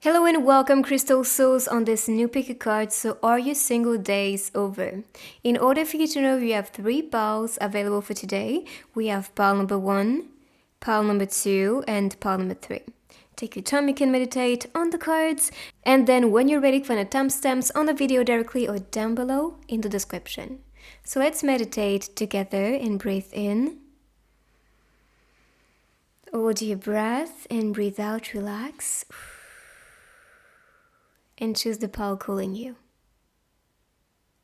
Hello and welcome, Crystal Souls, on this new pick a card. So, are your single days over? In order for you to know, we have 3 piles available for today. We have pile number 1, pile number 2, and pile number 3. Take your time, you can meditate on the cards, and then when you're ready, find the timestamps on the video directly or down below in the description. So, let's meditate together and breathe in. Hold your breath and breathe out, relax. And choose the pile calling you.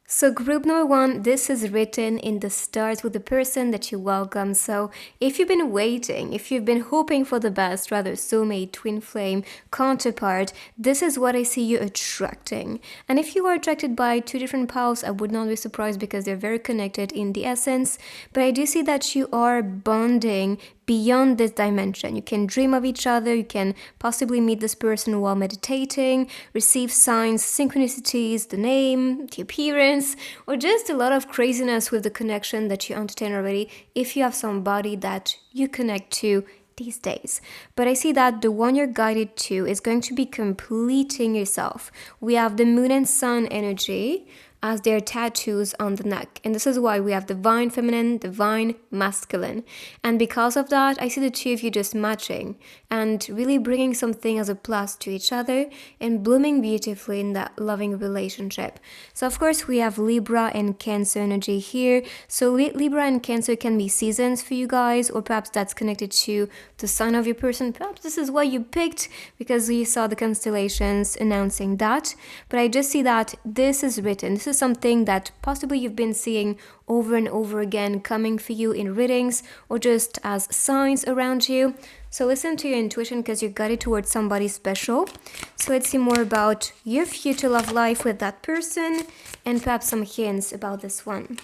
So group number 1, this is written in the stars with the person that you welcome. So if you've been waiting, if you've been hoping for the best, rather soulmate, twin flame, counterpart, this is what I see you attracting. And if you are attracted by 2 different piles, I would not be surprised because they're very connected in the essence. But I do see that you are bonding beyond this dimension. You can dream of each other, you can possibly meet this person while meditating, receive signs, synchronicities, the name, the appearance, or just a lot of craziness with the connection that you entertain already if you have somebody that you connect to these days. But I see that the one you're guided to is going to be completing yourself. We have the moon and sun energy as their tattoos on the neck. And this is why we have divine feminine, divine masculine. And because of that, I see the 2 of you just matching and really bringing something as a plus to each other and blooming beautifully in that loving relationship. So of course, we have Libra and Cancer energy here. So Libra and Cancer can be seasons for you guys, or perhaps that's connected to the sign of your person. Perhaps this is what you picked because you saw the constellations announcing that. But I just see that this is written. This is something that possibly you've been seeing over and over again coming for you in readings or just as signs around you. So listen to your intuition because you're guided towards somebody special. So let's see more about your future love life with that person and perhaps some hints about this one.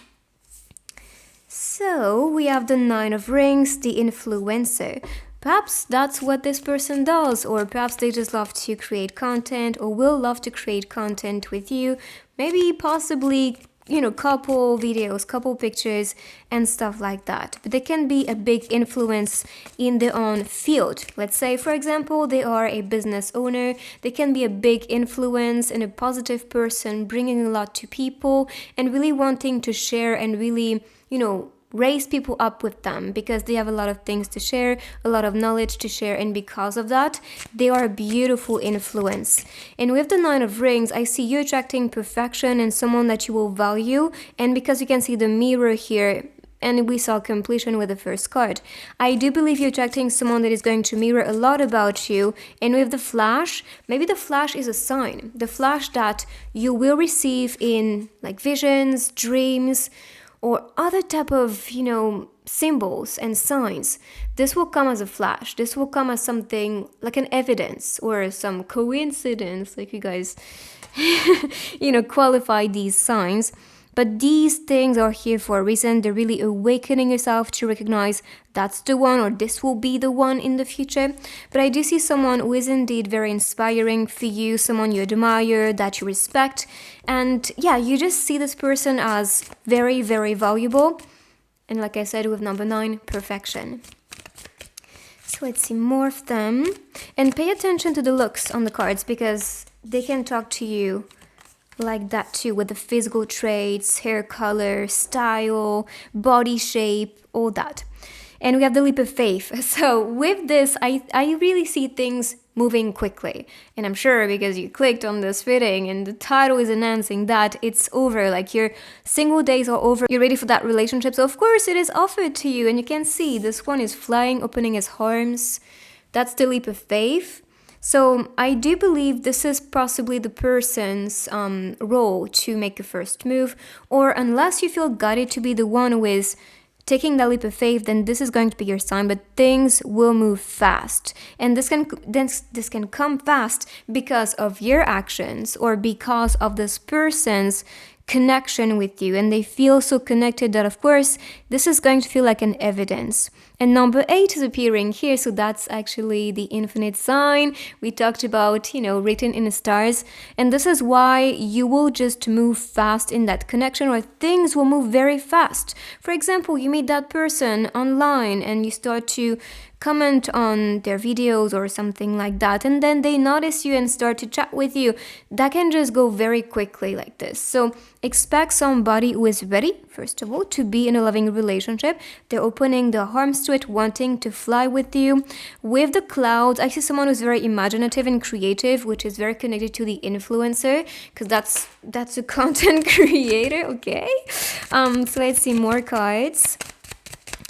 So we have the 9 of Rings, the influencer. Perhaps that's what this person does, or perhaps they just love to create content or will love to create content with you. Maybe possibly, couple videos, couple pictures and stuff like that. But they can be a big influence in their own field. Let's say, for example, they are a business owner. They can be a big influence and a positive person, bringing a lot to people and really wanting to share and really, raise people up with them because they have a lot of things to share, a lot of knowledge to share, and because of that, they are a beautiful influence. And with the 9 of Rings, I see you attracting perfection and someone that you will value, and because you can see the mirror here, and we saw completion with the first card, I do believe you're attracting someone that is going to mirror a lot about you. And with the flash, maybe the flash is a sign, the flash that you will receive in like visions, dreams, or other type of, symbols and signs. This will come as a flash. This will come as something like an evidence or some coincidence, like you guys, qualify these signs. But these things are here for a reason. They're really awakening yourself to recognize that's the one or this will be the one in the future. But I do see someone who is indeed very inspiring for you, someone you admire, that you respect. And yeah, you just see this person as very, very valuable. And like I said, with number 9, perfection. So let's see more of them. And pay attention to the looks on the cards because they can talk to you like that too, with the physical traits, hair color, style, body shape, all that. And we have the leap of faith. So with this, I really see things moving quickly. And I'm sure because you clicked on this reading and the title is announcing that it's over, like your single days are over, you're ready for that relationship. So of course it is offered to you, and you can see this one is flying, opening his arms. That's the leap of faith. So I do believe this is possibly the person's role to make a first move, or unless you feel guided to be the one who is taking that leap of faith, then this is going to be your sign. But things will move fast, and this can come fast because of your actions or because of this person's connection with you, and they feel so connected that of course this is going to feel like an evidence. And number 8 is appearing here, so that's actually the infinite sign we talked about, written in the stars. And this is why you will just move fast in that connection, or things will move very fast. For example, you meet that person online and you start to comment on their videos or something like that, and then they notice you and start to chat with you. That can just go very quickly like this. So expect somebody who is ready, first of all, to be in a loving relationship. They're opening their arms to it, wanting to fly with you. With the clouds, I see someone who's very imaginative and creative, which is very connected to the influencer, because that's a content creator. Okay, so let's see more cards.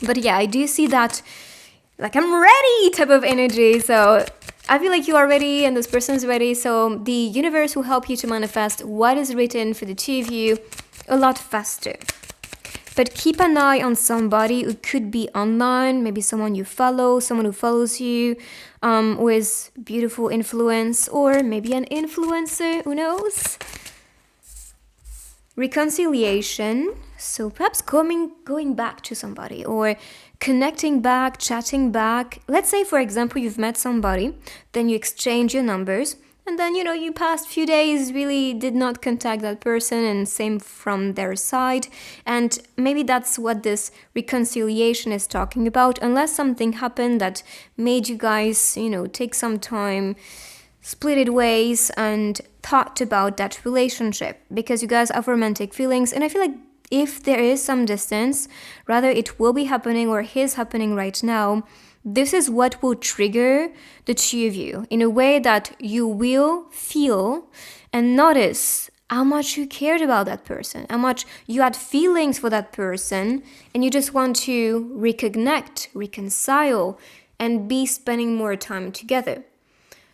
But yeah, I do see that like I'm ready type of energy. So I feel like you are ready and this person is ready. So the universe will help you to manifest what is written for the two of you a lot faster. But keep an eye on somebody who could be online, maybe someone you follow, someone who follows you, with beautiful influence, or maybe an influencer, who knows? Reconciliation. So perhaps going back to somebody, or connecting back, chatting back. Let's say, for example, you've met somebody, then you exchange your numbers, and then, you past few days really did not contact that person, and same from their side. And maybe that's what this reconciliation is talking about, unless something happened that made you guys, take some time, split it ways, and thought about that relationship, because you guys have romantic feelings. And I feel like if there is some distance, rather it will be happening or is happening right now, this is what will trigger the two of you in a way that you will feel and notice how much you cared about that person, how much you had feelings for that person, and you just want to reconnect, reconcile, and be spending more time together.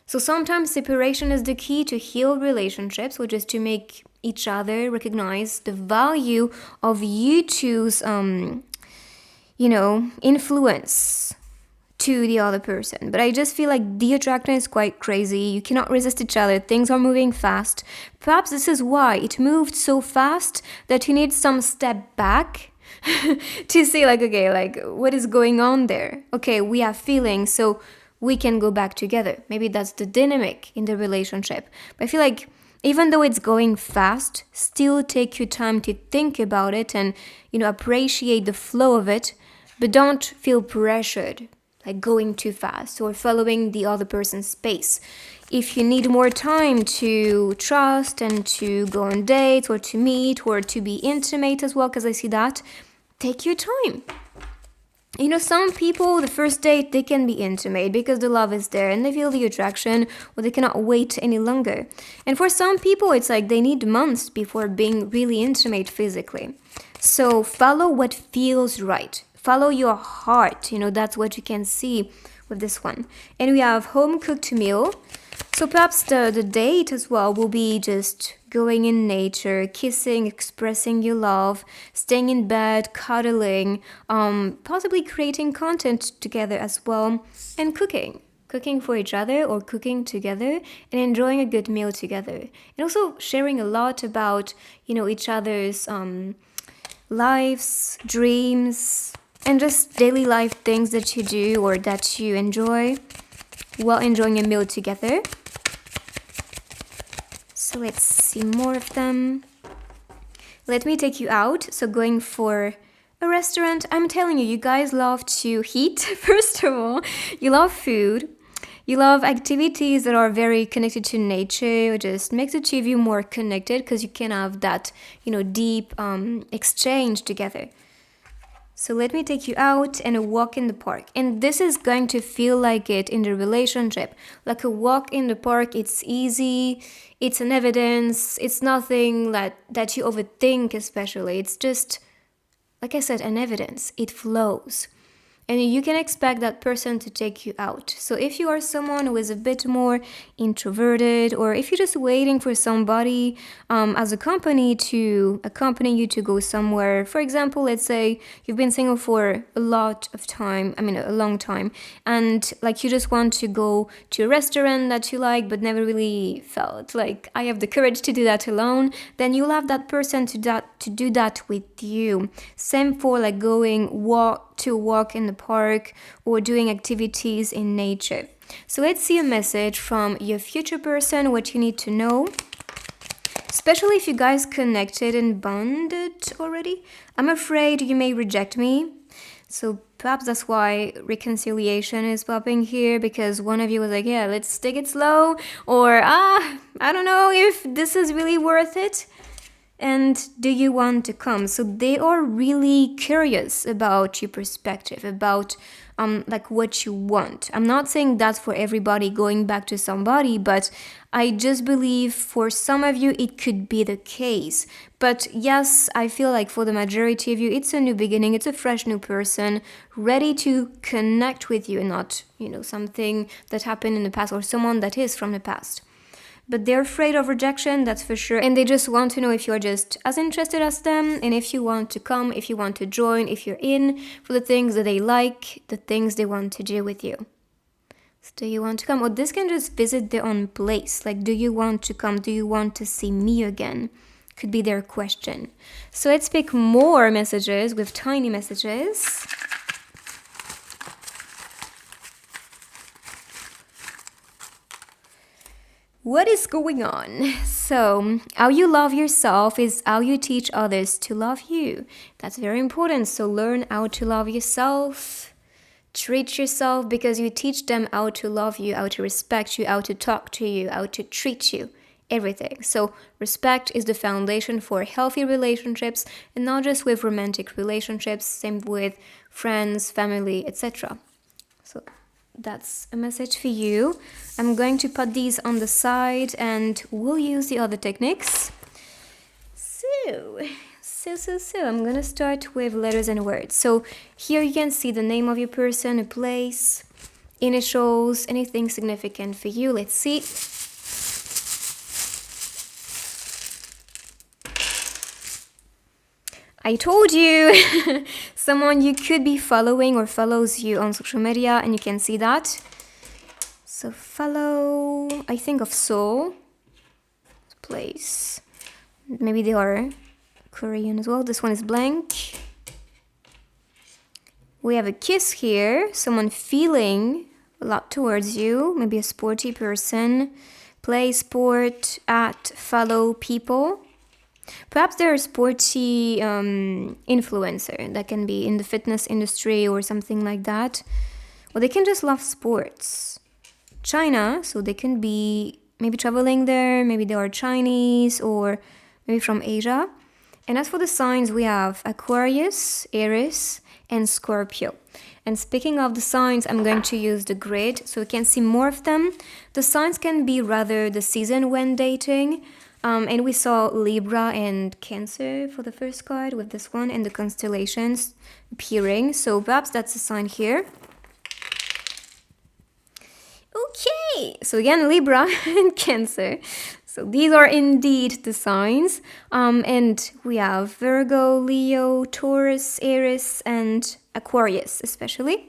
So sometimes separation is the key to heal relationships, which is to make each other recognize the value of you two's, influence to the other person. But I just feel like the attraction is quite crazy. You cannot resist each other. Things are moving fast. Perhaps this is why it moved so fast that you need some step back to see okay, what is going on there? Okay, we have feelings, so we can go back together. Maybe that's the dynamic in the relationship. But I feel like even though it's going fast, still take your time to think about it and, appreciate the flow of it, but don't feel pressured, like going too fast or following the other person's pace. If you need more time to trust and to go on dates or to meet or to be intimate as well, because I see that, take your time. Some people, the first date, they can be intimate because the love is there and they feel the attraction, or they cannot wait any longer. And for some people, it's like they need months before being really intimate physically. So follow what feels right. Follow your heart. That's what you can see with this one. And we have home-cooked meal. So perhaps the date as well will be just going in nature, kissing, expressing your love, staying in bed, cuddling, possibly creating content together as well, and cooking for each other or cooking together and enjoying a good meal together. And also sharing a lot about, each other's lives, dreams, and just daily life things that you do or that you enjoy while enjoying a meal together. So let's see more of them. Let me take you out. So going for a restaurant. I'm telling you, you guys love to eat, first of all. You love food. You love activities that are very connected to nature. It just makes the two of you more connected because you can have that, deep exchange together. So let me take you out and a walk in the park. And this is going to feel like it in the relationship. Like a walk in the park, it's easy, it's an evidence, it's nothing that you overthink especially. It's just, like I said, an evidence. It flows. And you can expect that person to take you out. So if you are someone who is a bit more introverted, or if you're just waiting for somebody as a company to accompany you to go somewhere, for example, let's say you've been single for a long time, and you just want to go to a restaurant that you like but never really felt like I have the courage to do that alone, then you'll have that person to do that with you. Same for going to walk in the the park or doing activities in nature. So let's see a message from your future person, what you need to know. Especially if you guys connected and bonded already. I'm afraid you may reject me. So perhaps that's why reconciliation is popping here, because one of you was like, yeah, let's take it slow. Or, I don't know if this is really worth it. And do you want to come? So they are really curious about your perspective, about like what you want. I'm not saying that's for everybody going back to somebody, but I just believe for some of you it could be the case. But yes, I feel like for the majority of you, it's a new beginning. It's a fresh new person ready to connect with you, and not, something that happened in the past or someone that is from the past. But they're afraid of rejection, that's for sure. And they just want to know if you're just as interested as them, and if you want to come, if you want to join, if you're in for the things that they like, the things they want to do with you. So do you want to come? Or this can just visit their own place. Like, do you want to come? Do you want to see me again? Could be their question. So let's pick more messages with tiny messages. What is going on? So, how you love yourself is how you teach others to love you. That's very important. So learn how to love yourself. Treat yourself, because you teach them how to love you, how to respect you, how to talk to you, how to treat you. Everything. So respect is the foundation for healthy relationships, and not just with romantic relationships, same with friends, family, etc. So that's a message for you. I'm going to put these on the side and we'll use the other techniques. So I'm going to start with letters and words. So here you can see the name of your person, a place, initials, anything significant for you. Let's see. I told you, someone you could be following or follows you on social media, and you can see that. So follow, I think of Seoul, place. Maybe they are Korean as well. This one is blank. We have a kiss here, someone feeling a lot towards you, maybe a sporty person. Play sport, at, follow people. Perhaps they're a sporty influencer that can be in the fitness industry or something like that. Or they can just love sports. China, so they can be maybe traveling there, maybe they are Chinese or maybe from Asia. And as for the signs, we have Aquarius, Aries, and Scorpio. And speaking of the signs, I'm going to use the grid so you can see more of them. The signs can be rather the season when dating. And we saw Libra and Cancer for the first card with this one, and the constellations appearing. So perhaps that's a sign here. Okay, so again, Libra and Cancer. So these are indeed the signs. And we have Virgo, Leo, Taurus, Aries, and Aquarius especially.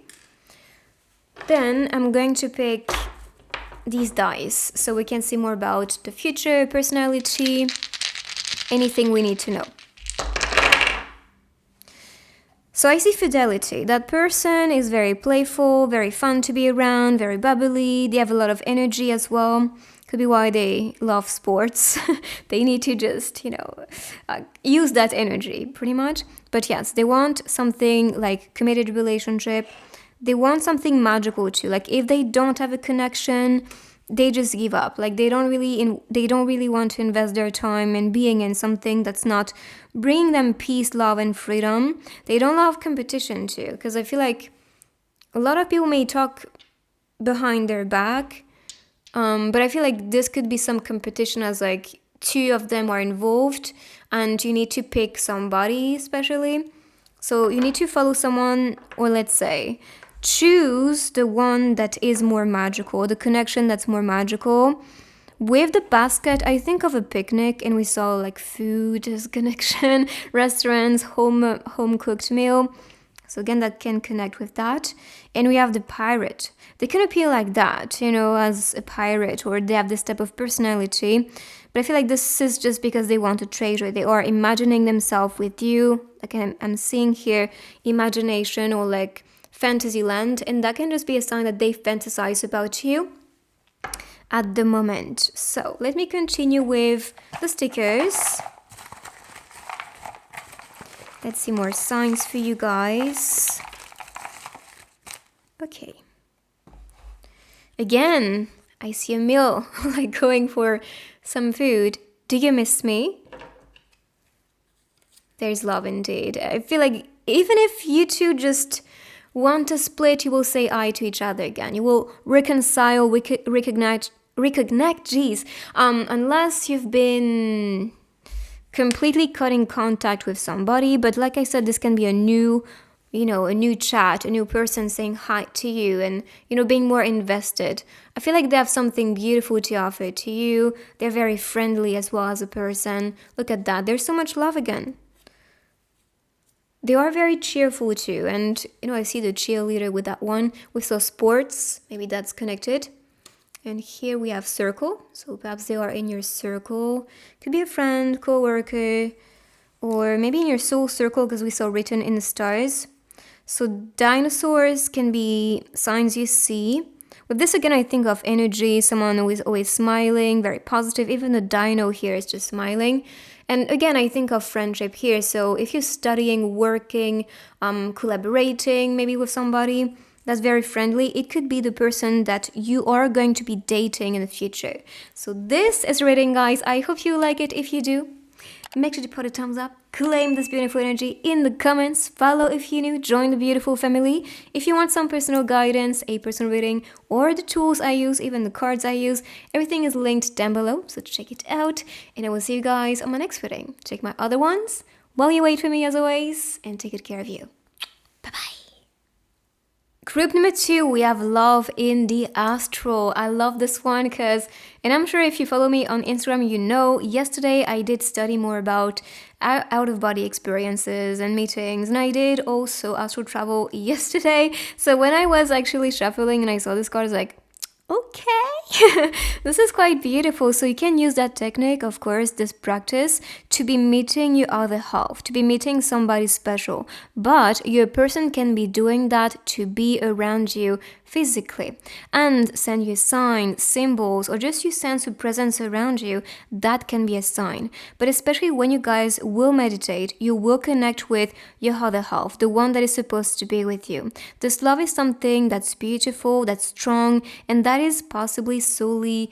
Then I'm going to pick these dice so we can see more about the future, personality, anything we need to know. So I see fidelity. That person is very playful, very fun to be around, very bubbly. They have a lot of energy as well. Could be why they love sports. They need to just, use that energy pretty much. But yes, they want something like committed relationship. They want something magical too. Like if they don't have a connection, they just give up. Like they don't really want to invest their time in being in something that's not bringing them peace, love, and freedom. They don't love competition too, because I feel like a lot of people may talk behind their back, but I feel like this could be some competition as like two of them are involved and you need to pick somebody especially. So you need to follow someone, or let's say choose the one that is more magical, the connection that's more magical. With the basket, I think of a picnic, and we saw like food as connection, restaurants, home cooked meal. So again, that can connect with that. And we have the pirate. They can appear like that, as a pirate, or they have this type of personality. But I feel like this is just because they want a treasure. They are imagining themselves with you. Like I'm seeing here imagination, or like fantasy land, and that can just be a sign that they fantasize about you at the moment. So let me continue with the stickers. Let's see more signs for you guys. Okay. Again, I see a meal, like going for some food. Do you miss me? There's love indeed. I feel like even if you two just want to split, you will say I to each other again. You will reconcile, reconnect, unless you've been completely cutting contact with somebody. But like I said, this can be a new chat, a new person saying hi to you and, being more invested. I feel like they have something beautiful to offer to you. They're very friendly as well as a person. Look at that. There's so much love again. They are very cheerful too. And, I see the cheerleader with that one. We saw sports. Maybe that's connected. And here we have circle. So perhaps they are in your circle. Could be a friend, co-worker, or maybe in your soul circle because we saw written in the stars. So dinosaurs can be signs you see. With this again, I think of energy, someone who is always smiling, very positive. Even the dino here is just smiling. And again, I think of friendship here. So if you're studying, working, collaborating maybe with somebody that's very friendly, it could be the person that you are going to be dating in the future. So this is reading, guys. I hope you like it. If you do, make sure to put a thumbs up, claim this beautiful energy in the comments, follow if you're new, join the beautiful family. If you want some personal guidance, a personal reading, or the tools I use, even the cards I use, everything is linked down below, so check it out. And I will see you guys on my next reading. Check my other ones while you wait for me as always, and take good care of you. Bye-bye. Group number 2, we have love in the astral. I love this one because, and I'm sure if you follow me on Instagram, yesterday I did study more about out-of-body experiences and meetings, and I did also astral travel yesterday. So when I was actually shuffling and I saw this card, I was like, okay, this is quite beautiful. So you can use that technique, of course, this practice, to be meeting your other half, to be meeting somebody special. But your person can be doing that to be around you physically and send you signs, symbols, or just you sense a presence around you. That can be a sign. But especially when you guys will meditate, you will connect with your other half, the one that is supposed to be with you. This love is something that's beautiful, that's strong, and that is possibly solely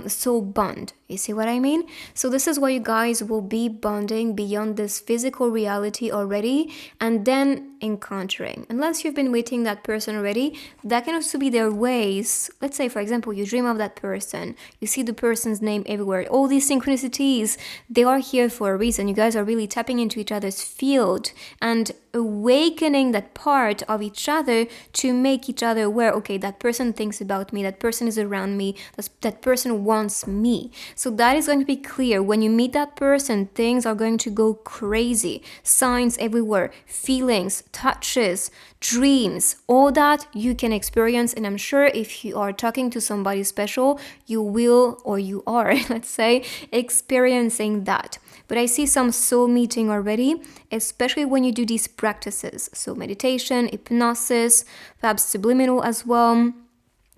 soul bond. You see what I mean? So this is why you guys will be bonding beyond this physical reality already, and then encountering. Unless you've been meeting that person already, that can also be their ways. Let's say, for example, you dream of that person, you see the person's name everywhere. All these synchronicities, they are here for a reason. You guys are really tapping into each other's field and awakening that part of each other to make each other aware, okay, that person thinks about me, that person is around me, that person wants me. So that is going to be clear. When you meet that person, things are going to go crazy. Signs everywhere, feelings, touches, dreams, all that you can experience. And I'm sure if you are talking to somebody special, you will, or you are, let's say, experiencing that. But I see some soul meeting already, especially when you do these practices. So meditation, hypnosis, perhaps subliminal as well,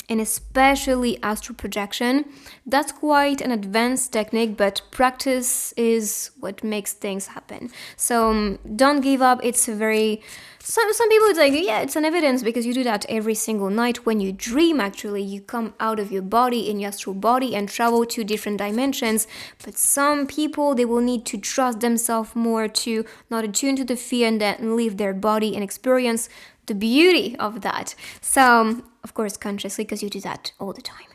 and especially astral projection. That's quite an advanced technique, but practice is what makes things happen. So don't give up. It's a very... Some people would say, yeah, it's an evidence because you do that every single night. When you dream, actually, you come out of your body in your astral body and travel to different dimensions. But some people, they will need to trust themselves more to not attune to the fear and then leave their body and experience the beauty of that. So, of course, consciously, because you do that all the time.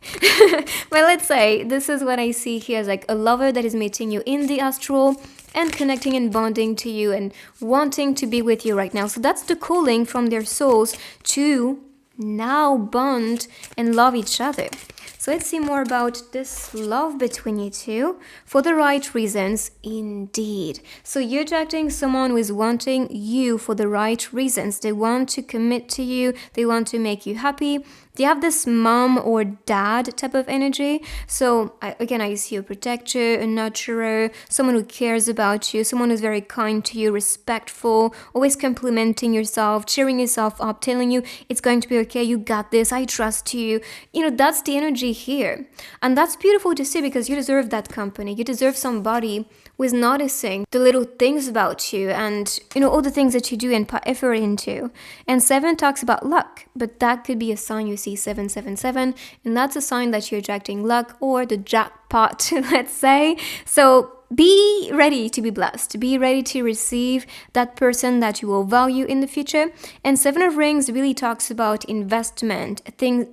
But let's say this is what I see here as like a lover that is meeting you in the astral and connecting and bonding to you and wanting to be with you right now. So that's the calling from their souls to now bond and love each other. So let's see more about this love between you two for the right reasons indeed. So you're attracting someone who is wanting you for the right reasons. They want to commit to you. They want to make you happy. They have this mom or dad type of energy. So I see a protector, a nurturer, someone who cares about you, someone who's very kind to you, respectful, always complimenting yourself, cheering yourself up, telling you it's going to be okay, you got this, I trust you. That's the energy here. And that's beautiful to see, because you deserve that company. You deserve somebody who is noticing the little things about you and, all the things that you do and put effort into. And 7 talks about luck, but that could be a sign you see 777, and that's a sign that you're attracting luck or the jackpot, let's say. So be ready to be blessed. Be ready to receive that person that you will value in the future. And 7 of Rings really talks about investment,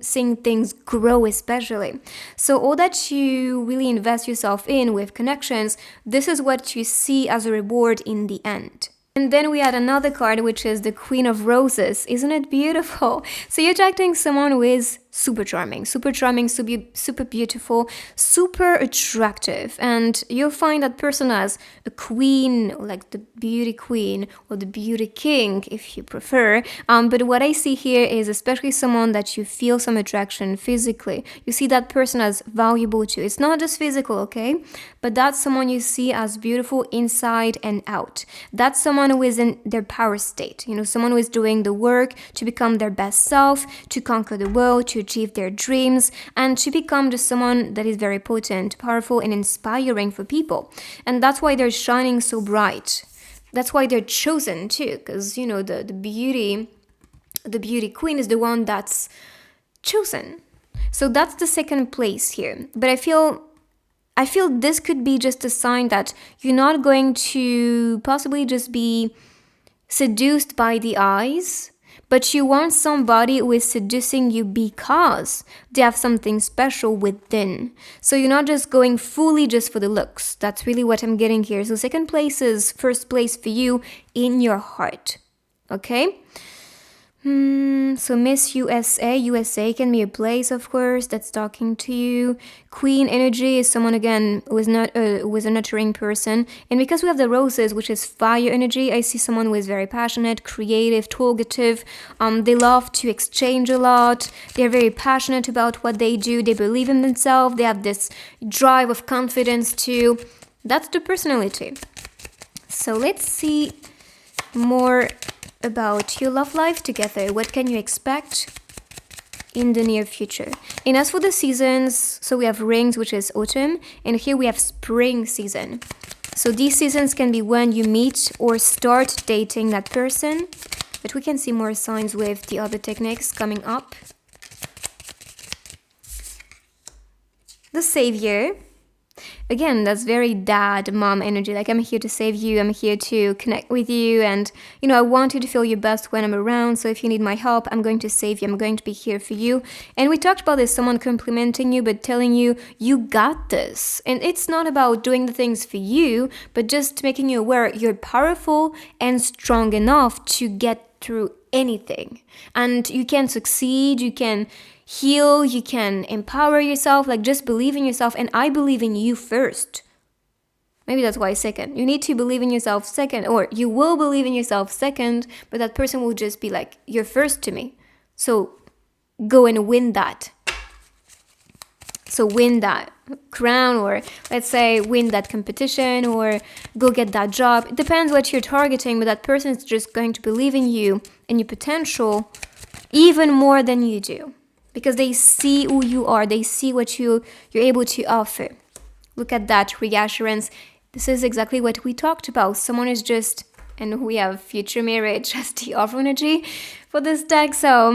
seeing things grow especially. So all that you really invest yourself in with connections, this is what you see as a reward in the end. And then we had another card, which is the Queen of Roses. Isn't it beautiful? So you're attracting someone who is super charming, super beautiful, super attractive. And you'll find that person as a queen, like the beauty queen or the beauty king, if you prefer. But what I see here is especially someone that you feel some attraction physically. You see that person as valuable too. It's not just physical, okay? But that's someone you see as beautiful inside and out. That's someone who is in their power state. Someone who is doing the work to become their best self, to conquer the world, to achieve their dreams, and to become just someone that is very potent, powerful, and inspiring for people. And that's why they're shining so bright. That's why they're chosen too, because the beauty queen is the one that's chosen. So that's the second place here. But I feel this could be just a sign that you're not going to possibly just be seduced by the eyes, but you want somebody who is seducing you because they have something special within. So you're not just going fully just for the looks. That's really what I'm getting here. So second place is first place for you in your heart. Okay? So Miss USA can be a place, of course, that's talking to you. Queen energy is someone, again, who is a nurturing person. And because we have the roses, which is fire energy, I see someone who is very passionate, creative, talkative. They love to exchange a lot. They're very passionate about what they do. They believe in themselves. They have this drive of confidence too. That's the personality. So let's see more about your love life together. What can you expect in the near future? And as for the seasons, so we have rings, which is autumn, and here we have spring season. So these seasons can be when you meet or start dating that person, but we can see more signs with the other techniques coming up. The Savior. Again, that's very dad, mom energy. Like, I'm here to save you. I'm here to connect with you. And, I want you to feel your best when I'm around. So if you need my help, I'm going to save you. I'm going to be here for you. And we talked about this, someone complimenting you, but telling you, you got this. And it's not about doing the things for you, but just making you aware you're powerful and strong enough to get through anything. And you can succeed. You can heal, you can empower yourself, like just believe in yourself. And I believe in you first. Maybe that's why second. You need to believe in yourself second, or you will believe in yourself second, but that person will just be like, you're first to me. So go and win that. So win that crown, or let's say win that competition, or go get that job. It depends what you're targeting, but that person is just going to believe in you and your potential even more than you do. Because they see who you are. They see what you're able to offer. Look at that reassurance. This is exactly what we talked about. Someone is just, and we have future marriage as the offer energy for this deck. So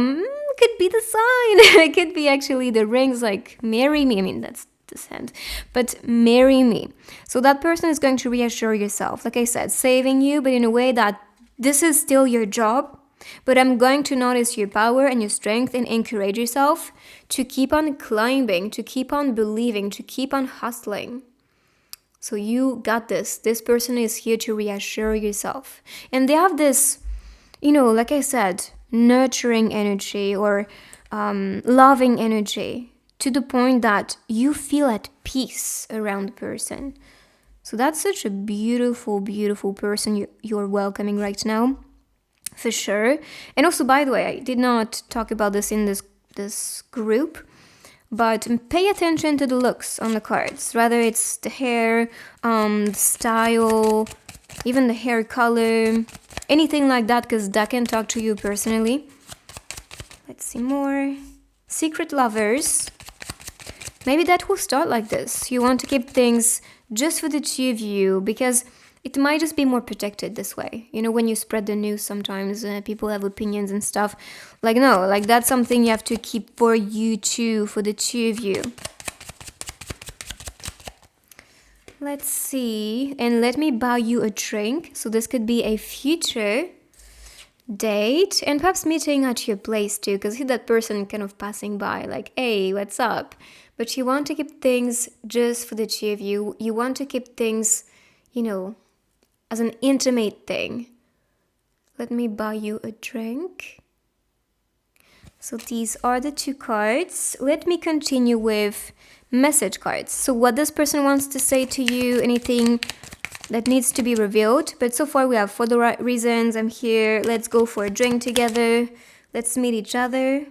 could be the sign. It could be actually the rings, like marry me. I mean, that's this hand. But marry me. So that person is going to reassure yourself. Like I said, saving you, but in a way that this is still your job. But I'm going to notice your power and your strength and encourage yourself to keep on climbing, to keep on believing, to keep on hustling. So you got this. This person is here to reassure yourself. And they have this, like I said, nurturing energy or loving energy to the point that you feel at peace around the person. So that's such a beautiful, beautiful person you're welcoming right now. For sure. And also, by the way, I did not talk about this in this this group. But pay attention to the looks on the cards. Rather it's the hair, the style, even the hair color, anything like that, because that can talk to you personally. Let's see more. Secret lovers. Maybe that will start like this. You want to keep things just for the two of you, because it might just be more protected this way. You know, when you spread the news, sometimes people have opinions and stuff. Like, no, like that's something you have to keep for you two, for the two of you. Let's see. And let me buy you a drink. So this could be a future date and perhaps meeting at your place too, because see that person kind of passing by like, hey, what's up? But you want to keep things just for the two of you. You want to keep things, you know, as an intimate thing. Let me buy you a drink. So these are the two cards. Let me continue with message cards. So what this person wants to say to you, anything that needs to be revealed. But so far we have for the right reasons, I'm here, let's go for a drink together, let's meet each other.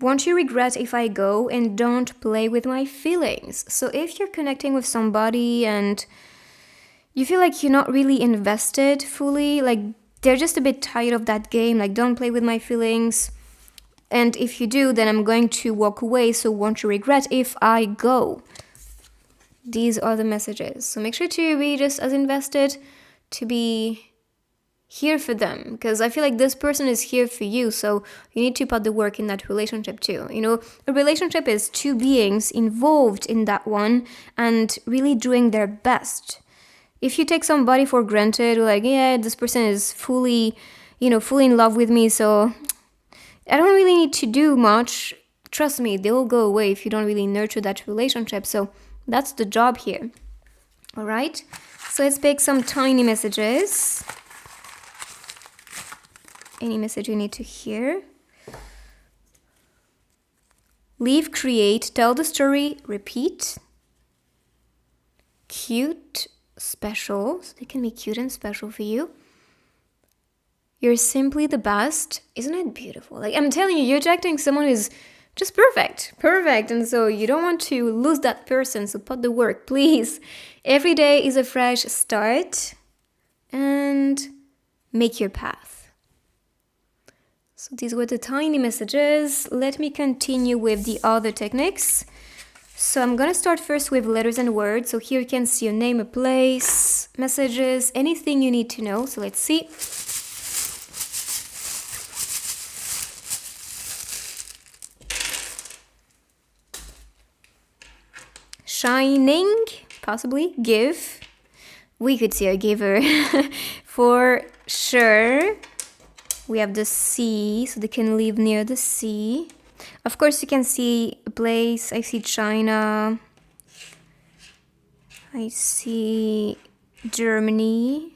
Won't you regret if I go, and don't play with my feelings? So if you're connecting with somebody and you feel like you're not really invested fully, like they're just a bit tired of that game, like don't play with my feelings. And if you do, then I'm going to walk away, so won't you regret if I go? These are the messages. So make sure to be just as invested, to be here for them, because I feel like this person is here for you, so you need to put the work in that relationship too. You know, a relationship is two beings involved in that one and really doing their best. If you take somebody for granted, like, yeah, this person is fully in love with me, so I don't really need to do much. Trust me, they will go away if you don't really nurture that relationship. So that's the job here. All right, so let's pick some tiny messages. Any message you need to hear. Leave, create, tell the story, repeat. Cute, special. So they can be cute and special for you. You're simply the best. Isn't it beautiful? Like, I'm telling you, you're attracting someone who's just perfect. And so you don't want to lose that person. So put the work, please. Every day is a fresh start. And make your path. So these were the tiny messages. Let me continue with the other techniques. So I'm going to start first with letters and words. So here you can see a name, a place, messages, anything you need to know. So let's see. Shining, possibly, give. We could see a giver for sure. We have the sea, so they can live near the sea. Of course, you can see a place. I see China. I see Germany.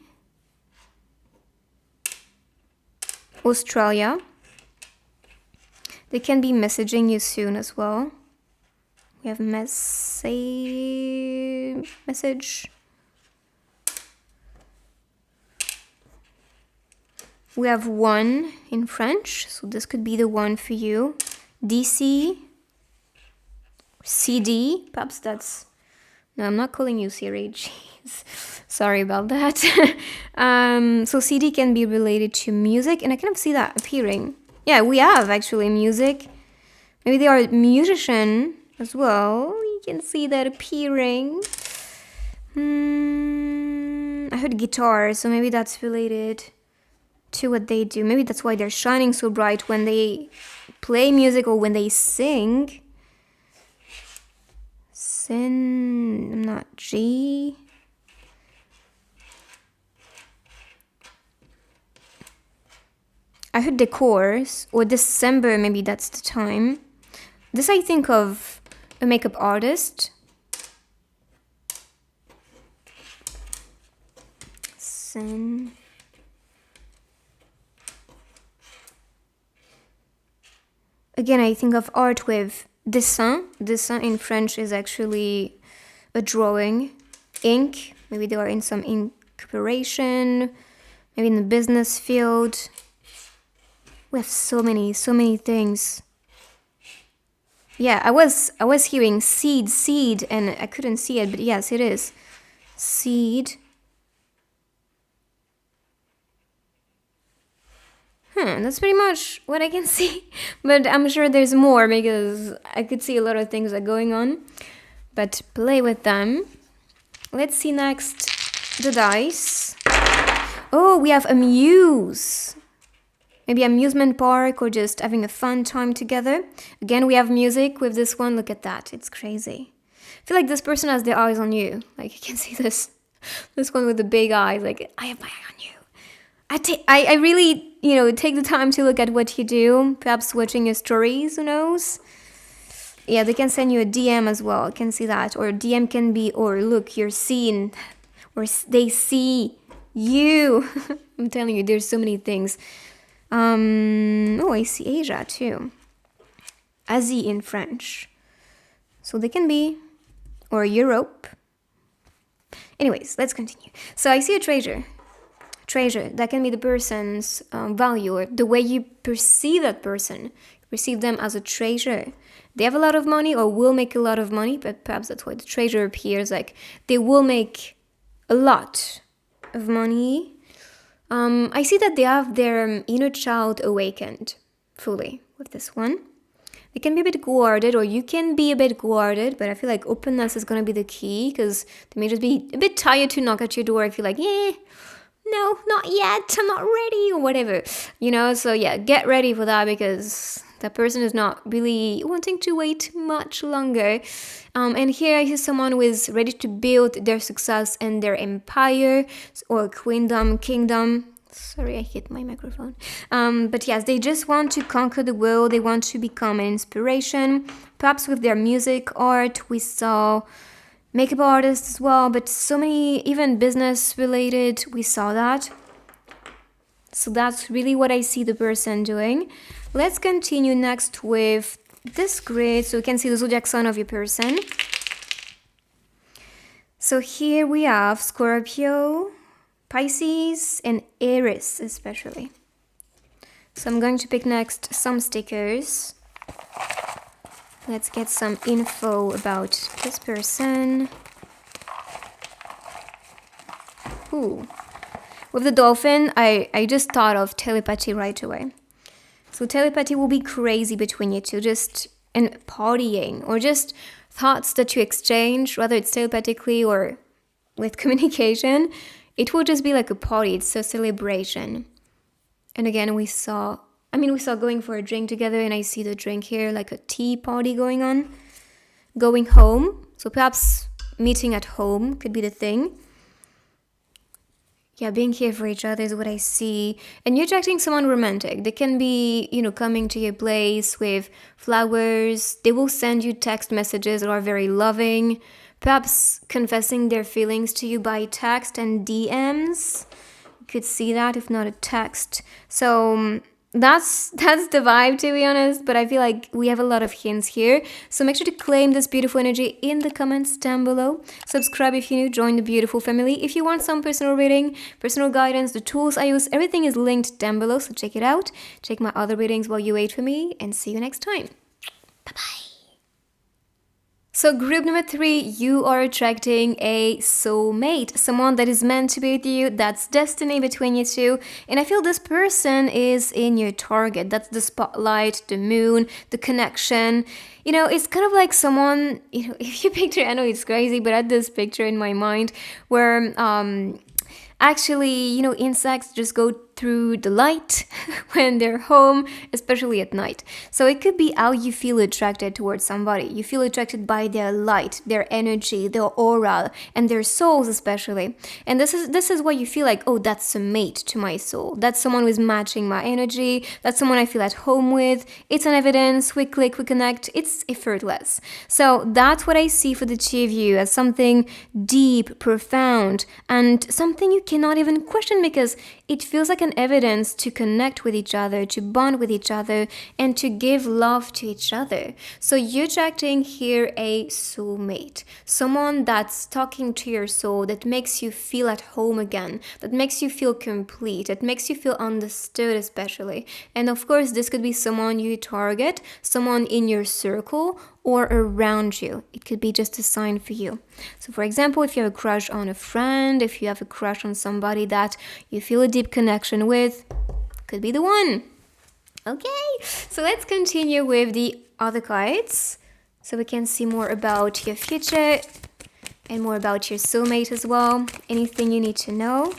Australia. They can be messaging you soon as well. We have message. We have one in French, so this could be the one for you. DC, CD, perhaps that's... No, I'm not calling you Siri, jeez. Sorry about that. So CD can be related to music, and I kind of see that appearing. Yeah, we have actually music. Maybe they are a musician as well. You can see that appearing. I heard guitar, so maybe that's related to what they do. Maybe that's why they're shining so bright when they play music or when they sing. I'm not G. I heard decors or December, maybe that's the time. This I think of a makeup artist. Sin. Again, I think of art with dessin. Dessin in French is actually a drawing. Ink, maybe they are in some ink preparation, maybe in the business field. We have so many things. Yeah, I was hearing seed, and I couldn't see it, but yes, it is. Seed. That's pretty much what I can see. But I'm sure there's more because I could see a lot of things are going on. But play with them. Let's see next the dice. Oh, we have amuse. Maybe amusement park or just having a fun time together. Again, we have music with this one. Look at that. It's crazy. I feel like this person has their eyes on you. Like you can see this one with the big eyes. Like, I have my eye on you. I really, take the time to look at what you do. Perhaps watching your stories, who knows? Yeah, they can send you a DM as well. I can see that. Or DM can be, or look, you're seen. Or they see you. I'm telling you, there's so many things. Oh, I see Asia too. Asie in French. So they can be, or Europe. Anyways, let's continue. So I see a treasure. Treasure, that can be the person's value, or the way you perceive that person. Perceive them as a treasure. They have a lot of money or will make a lot of money, but perhaps that's why the treasure appears. Like they will make a lot of money. I see that they have their inner child awakened fully with this one. They can be a bit guarded, or you can be a bit guarded, but I feel like openness is going to be the key because they may just be a bit tired to knock at your door. I feel like, no, not yet, I'm not ready, or whatever, so yeah, get ready for that because that person is not really wanting to wait much longer. And here I see someone who is ready to build their success and their empire or kingdom. Sorry, I hit my microphone. But yes, they just want to conquer the world. They want to become an inspiration, perhaps with their music, art. We saw makeup artists as well, but so many, even business related, we saw that. So that's really what I see the person doing. Let's continue next with this grid so you can see the zodiac sign of your person. So here we have Scorpio, Pisces, and Aries especially. So I'm going to pick next some stickers. Let's get some info about this person. Ooh. With the dolphin, I just thought of telepathy right away. So telepathy will be crazy between you two, and partying, or just thoughts that you exchange, whether it's telepathically or with communication. It will just be like a party. It's a celebration. And again, we saw going for a drink together, and I see the drink here, like a tea party going on. Going home. So perhaps meeting at home could be the thing. Yeah, being here for each other is what I see. And you're attracting someone romantic. They can be, coming to your place with flowers. They will send you text messages that are very loving. Perhaps confessing their feelings to you by text and DMs. You could see that, if not a text. So that's the vibe, to be honest, but I feel like we have a lot of hints here. So make sure to claim this beautiful energy in the comments down below. Subscribe if you're new, join the beautiful family. If you want some personal reading, personal guidance, the tools I use, everything is linked down below, so check it out. Check my other readings while you wait for me, and see you next time. Bye-bye. So group number 3, you are attracting a soulmate, someone that is meant to be with you, that's destiny between you two. And I feel this person is in your target. That's the spotlight, the moon, the connection. It's kind of like someone, if you picture, I know it's crazy, but I had this picture in my mind where actually, insects just go through the light when they're home, especially at night. So it could be how you feel attracted towards somebody. You feel attracted by their light, their energy, their aura, and their souls especially. And this is what you feel like, oh, that's a mate to my soul. That's someone who is matching my energy. That's someone I feel at home with. It's an evidence. We click, we connect. It's effortless. So that's what I see for the two of you, as something deep, profound, and something you cannot even question because it feels like an evidence to connect with each other, to bond with each other, and to give love to each other. So you're attracting here a soulmate, someone that's talking to your soul, that makes you feel at home again, that makes you feel complete, that makes you feel understood especially. And of course, this could be someone you target, someone in your circle, or around you. It could be just a sign for you. So for example, if you have a crush on a friend, if you have a crush on somebody that you feel a deep connection with, could be the one. Okay, so let's continue with the other cards so we can see more about your future and more about your soulmate as well. Anything you need to know,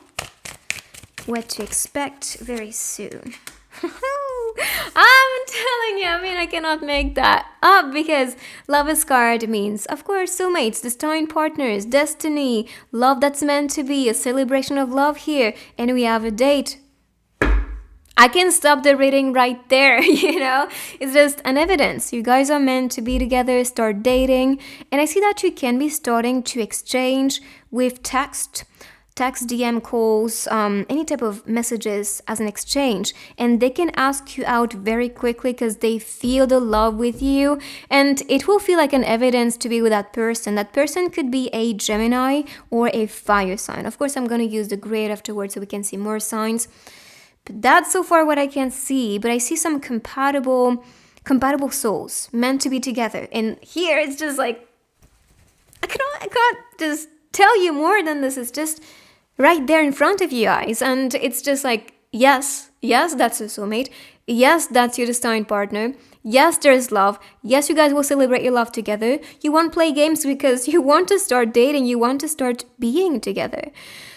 what to expect very soon. I'm telling you, I cannot make that up because Lover's card means, of course, soulmates, destined partners, destiny, love that's meant to be, a celebration of love here, and we have a date. I can stop the reading right there, It's just an evidence. You guys are meant to be together, start dating, and I see that you can be starting to exchange with text, DM calls, any type of messages as an exchange, and they can ask you out very quickly because they feel the love with you, and it will feel like an evidence to be with that person. That person could be a Gemini or a fire sign. Of course, I'm going to use the grid afterwards so we can see more signs. But that's so far what I can see, but I see some compatible souls meant to be together. And here it's just like, I can't just tell you more than this. It's just right there in front of you guys. And it's just like, yes, that's a soulmate. Yes, that's your destined partner. Yes, there's love. Yes, you guys will celebrate your love together. You won't play games because you want to start dating. You want to start being together.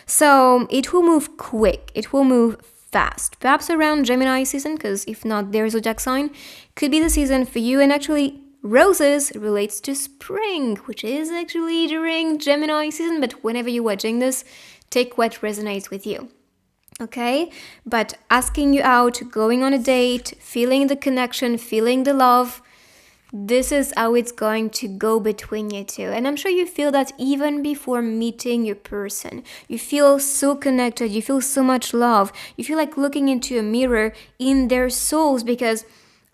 So it will move quick. It will move fast. Perhaps around Gemini season, because if not, their zodiac sign could be the season for you. And actually, roses relates to spring, which is actually during Gemini season. But whenever you're watching this, take what resonates with you. Okay? But asking you out, going on a date, feeling the connection, feeling the love, this is how it's going to go between you two. And I'm sure you feel that even before meeting your person. You feel so connected. You feel so much love. You feel like looking into a mirror in their souls because,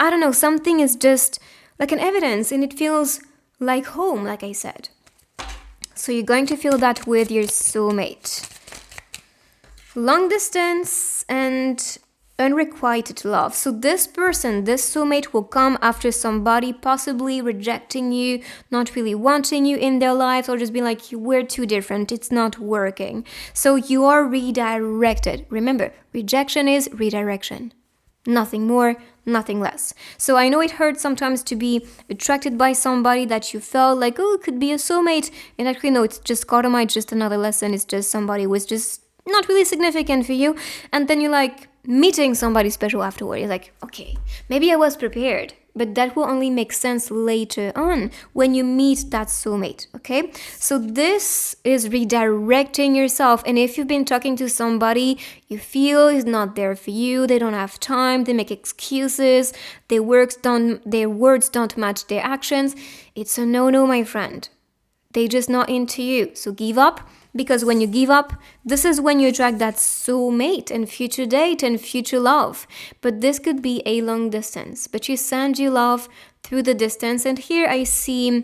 I don't know, something is just like an evidence and it feels like home, like I said. So you're going to feel that with your soulmate. Long distance and unrequited love. So this person, this soulmate will come after somebody possibly rejecting you, not really wanting you in their lives, or just being like, we're too different, it's not working. So you are redirected. Remember, rejection is redirection. Nothing more, nothing less. So I know it hurts sometimes to be attracted by somebody that you felt like, oh, it could be a soulmate. And actually, no, it's just karma, it's just another lesson. It's just somebody who was just not really significant for you. And then you're like meeting somebody special afterward. You're like, okay, maybe I was prepared. But that will only make sense later on when you meet that soulmate, okay? So this is redirecting yourself. And if you've been talking to somebody you feel is not there for you, they don't have time, they make excuses, their words don't match their actions, it's a no-no, my friend. They're just not into you. So give up. Because when you give up, this is when you attract that soulmate and future date and future love. But this could be a long distance. But you send your love through the distance. And here I see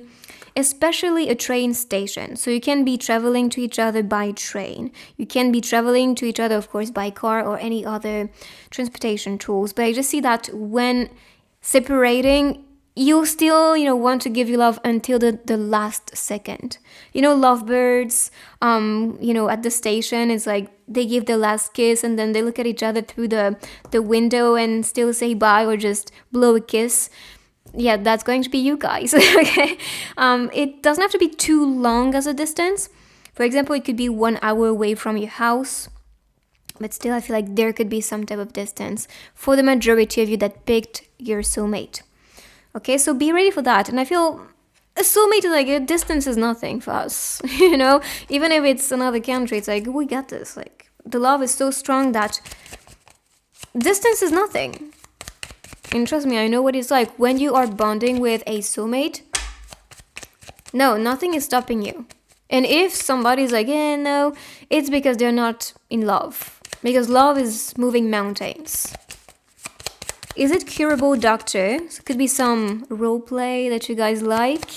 especially a train station. So you can be traveling to each other by train. You can be traveling to each other, of course, by car or any other transportation tools. But I just see that when separating, you'll still, want to give your love until the last second. Lovebirds, at the station, it's like they give the last kiss and then they look at each other through the window and still say bye or just blow a kiss. Yeah, that's going to be you guys, okay? It doesn't have to be too long as a distance. For example, it could be 1 hour away from your house. But still, I feel like there could be some type of distance for the majority of you that picked your soulmate. Okay, so be ready for that. And I feel a soulmate is like, a distance is nothing for us, Even if it's another country, it's like, we got this. Like, the love is so strong that distance is nothing. And trust me, I know what it's like. When you are bonding with a soulmate, no, nothing is stopping you. And if somebody's like, no, it's because they're not in love. Because love is moving mountains. Is it curable, doctor? So it could be some role play that you guys like.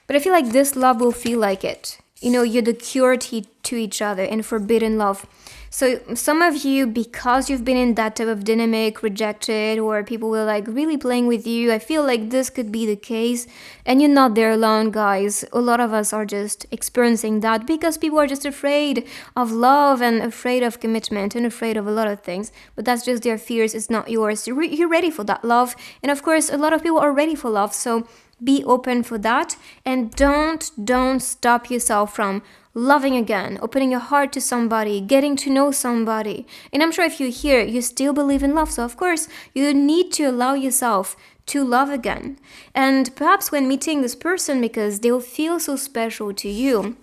But I feel like this love will feel like it. You're the cure to each other in forbidden love. So some of you, because you've been in that type of dynamic, rejected, or people were like really playing with you, I feel like this could be the case. And you're not there alone, guys. A lot of us are just experiencing that because people are just afraid of love and afraid of commitment and afraid of a lot of things. But that's just their fears. It's not yours. You're ready for that love. And of course, a lot of people are ready for love. So be open for that, and don't stop yourself from loving again, opening your heart to somebody, getting to know somebody. And I'm sure if you're here, you still believe in love. So of course, you need to allow yourself to love again. And perhaps when meeting this person, because they'll feel so special to you,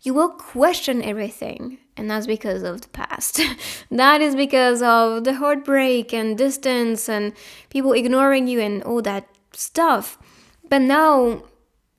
you will question everything. And that's because of the past. That is because of the heartbreak and distance and people ignoring you and all that stuff. But now,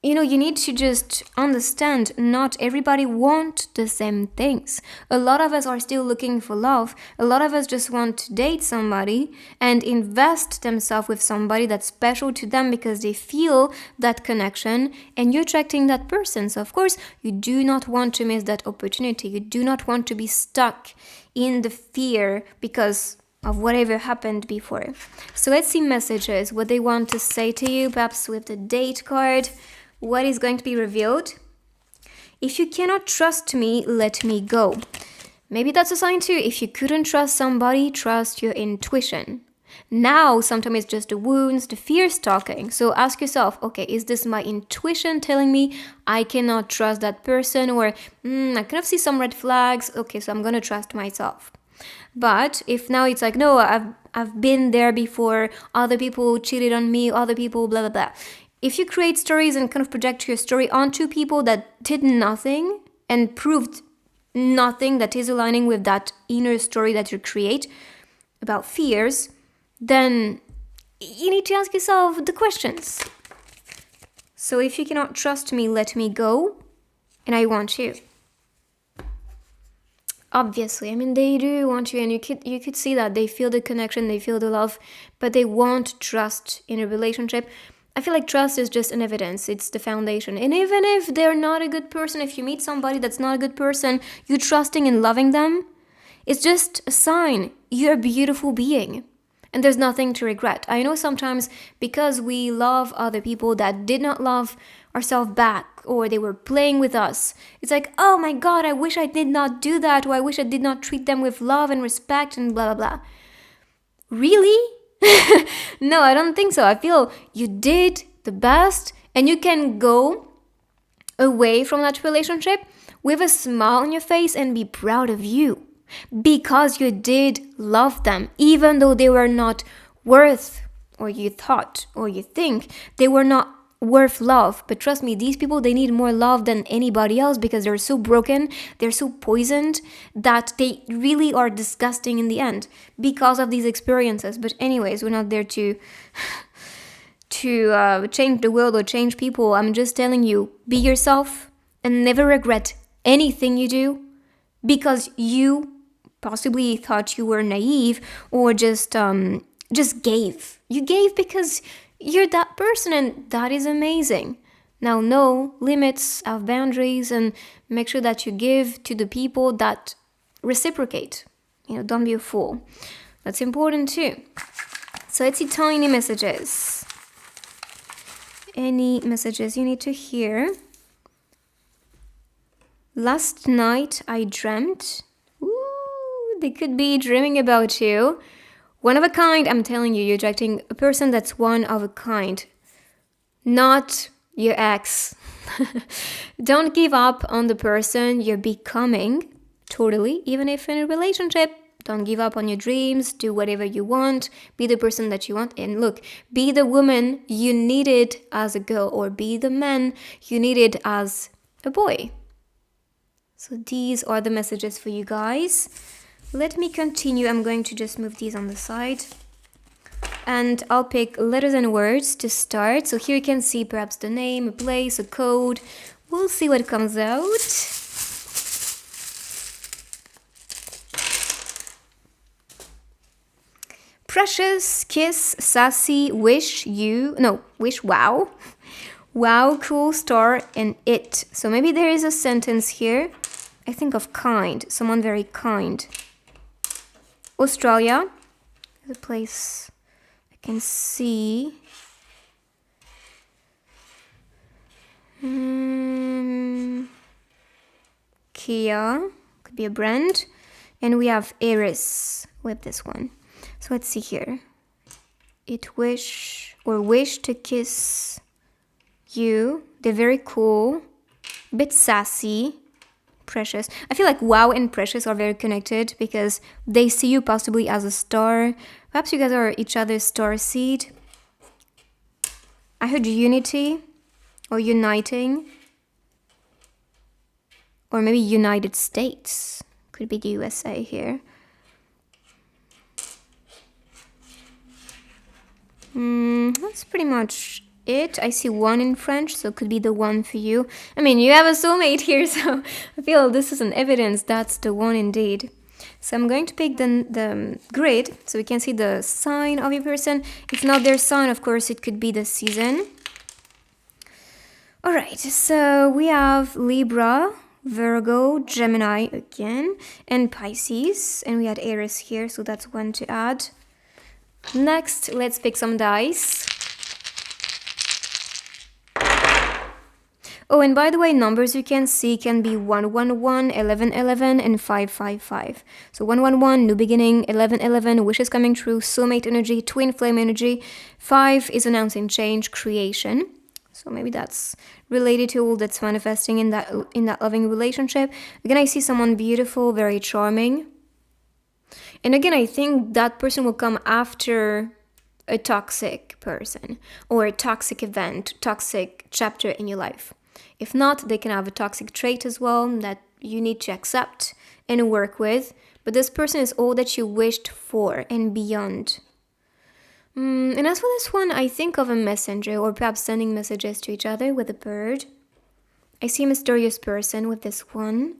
you need to just understand not everybody wants the same things. A lot of us are still looking for love. A lot of us just want to date somebody and invest themselves with somebody that's special to them because they feel that connection and you're attracting that person. So of course, you do not want to miss that opportunity. You do not want to be stuck in the fear because of whatever happened before. So let's see messages, what they want to say to you, perhaps with the date card, what is going to be revealed. If you cannot trust me, let me go. Maybe that's a sign too. If you couldn't trust somebody, trust your intuition. Now, sometimes it's just the wounds, the fears talking. So ask yourself, okay, is this my intuition telling me I cannot trust that person? Or I kind of see some red flags. Okay, so I'm going to trust myself. But if now it's like, no, I've been there before, other people cheated on me, other people, blah, blah, blah. If you create stories and kind of project your story onto people that did nothing and proved nothing that is aligning with that inner story that you create about fears, then you need to ask yourself the questions. So if you cannot trust me, let me go, and I want you. Obviously, they do want you, and you could see that they feel the connection, they feel the love, but they want trust in a relationship. I feel like trust is just an evidence. It's the foundation. And even if they're not a good person, if you meet somebody that's not a good person, you trusting and loving them, it's just a sign you're a beautiful being. And there's nothing to regret. I know sometimes because we love other people that did not love ourselves back, or they were playing with us, it's like, oh my God, I wish I did not do that, or I wish I did not treat them with love and respect and blah, blah, blah. Really? No, I don't think so. I feel you did the best, and you can go away from that relationship with a smile on your face and be proud of you because you did love them, even though they were not worth, or you thought, or you think they were not worth love. But trust me, these people, they need more love than anybody else because they're so broken, they're so poisoned that they really are disgusting in the end because of these experiences. But anyways, we're not there to change the world or change people. I'm just telling you, be yourself and never regret anything you do because you possibly thought you were naive or just gave. You gave because you're that person, and that is amazing. Now, know limits, have boundaries, and make sure that you give to the people that reciprocate. Don't be a fool. That's important too. So let's see tiny messages. Any messages you need to hear? Last night I dreamt. Ooh, they could be dreaming about you. One of a kind, I'm telling you, you're attracting a person that's one of a kind. Not your ex. Don't give up on the person you're becoming, totally, even if in a relationship. Don't give up on your dreams, do whatever you want, be the person that you want. And look, be the woman you needed as a girl, or be the man you needed as a boy. So these are the messages for you guys. Let me continue. I'm going to just move these on the side. And I'll pick letters and words to start. So here you can see perhaps the name, a place, a code, We'll see what comes out. Precious, kiss, sassy, wish, wow. Wow, cool, star, and it. So maybe there is a sentence here. I think of kind, someone very kind. Australia, the place I can see. Kia, could be a brand. And we have Eris with this one. So let's see here. It wish to kiss you. They're very cool. A bit sassy. Precious. I feel like wow and precious are very connected because they see you possibly as a star. Perhaps you guys are each other's star seed. I heard unity or uniting. Or maybe United States. Could be the USA here. That's pretty much it. I see one in French, so it could be the one for you. I mean, you have a soulmate here, so I feel this is an evidence that's the one indeed. So I'm going to pick the grid so we can see the sign of your person. If not their sign, of course, it could be the season. All right, so we have Libra, Virgo, Gemini again, and Pisces. And we had Aries here, so that's one to add. Next, let's pick some dice. Oh, and by the way, numbers you can see can be 111, 1111, and 555. So 111, new beginning, 1111, wishes coming true, soulmate energy, twin flame energy. 5 is announcing change, creation. So maybe that's related to all that's manifesting in that loving relationship. Again, I see someone beautiful, very charming. And again, I think that person will come after a toxic person or a toxic event, toxic chapter in your life. If not, they can have a toxic trait as well that you need to accept and work with. But this person is all that you wished for and beyond. And as for this one, I think of a messenger or perhaps sending messages to each other with a bird. I see a mysterious person with this one.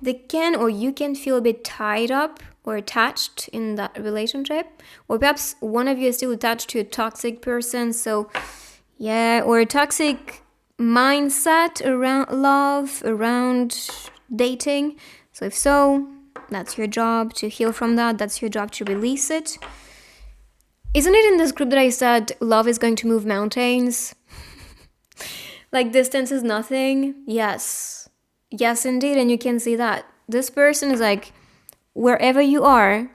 They can or you can feel a bit tied up or attached in that relationship. Or perhaps one of you is still attached to a toxic person. So, yeah, or a toxic mindset around love, around dating. So if so, that's your job to heal from that. That's your job to release it. Isn't it in this group that I said love is going to move mountains? Like distance is nothing? Yes. Yes, indeed. And you can see that. This person is like, wherever you are,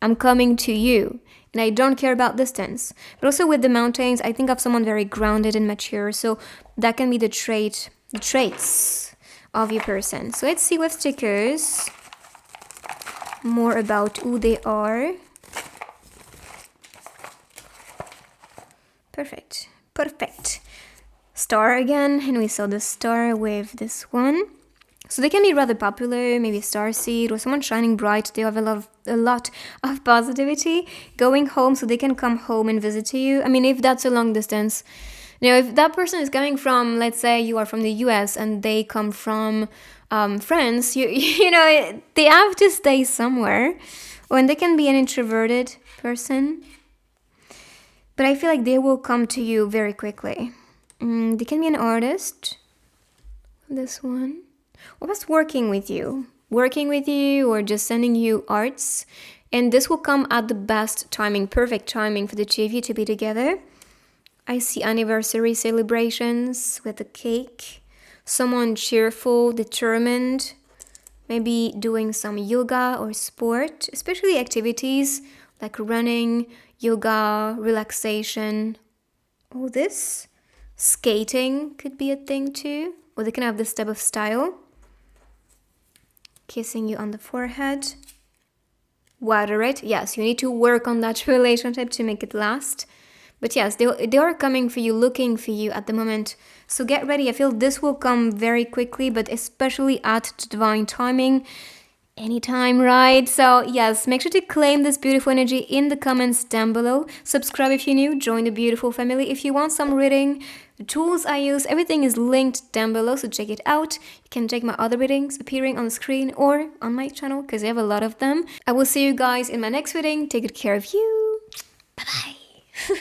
I'm coming to you. And I don't care about distance. But also with the mountains, I think of someone very grounded and mature. So that can be the traits of your person. So let's see with stickers more about who they are. Perfect. Star again, and we saw the star with this one. So they can be rather popular, maybe a starseed or someone shining bright. They have a lot of positivity going home, so they can come home and visit you. I mean, if that's a long distance. If that person is coming from, let's say you are from the US and they come from France, you know, they have to stay somewhere. Or and they can be an introverted person. But I feel like they will come to you very quickly. They can be an artist. This one. Or just working with you or just sending you arts. And this will come at the best timing, perfect timing for the two of you to be together. I see anniversary celebrations with a cake. Someone cheerful, determined. Maybe doing some yoga or sport, especially activities like running, yoga, relaxation. All this. Skating could be a thing too. Or they can have this type of style. Kissing you on the forehead. Water it. Yes, you need to work on that relationship to make it last. But yes, they are coming for you, looking for you at the moment. So get ready. I feel this will come very quickly, but especially at the divine timing. Anytime, right? So yes, make sure to claim this beautiful energy in the comments down below. Subscribe if you're new. Join the beautiful family. If you want some reading the tools I use, everything is linked down below, so check it out. You can check my other readings appearing on the screen or on my channel because I have a lot of them. I will see you guys in my next reading. Take good care of you. Bye bye.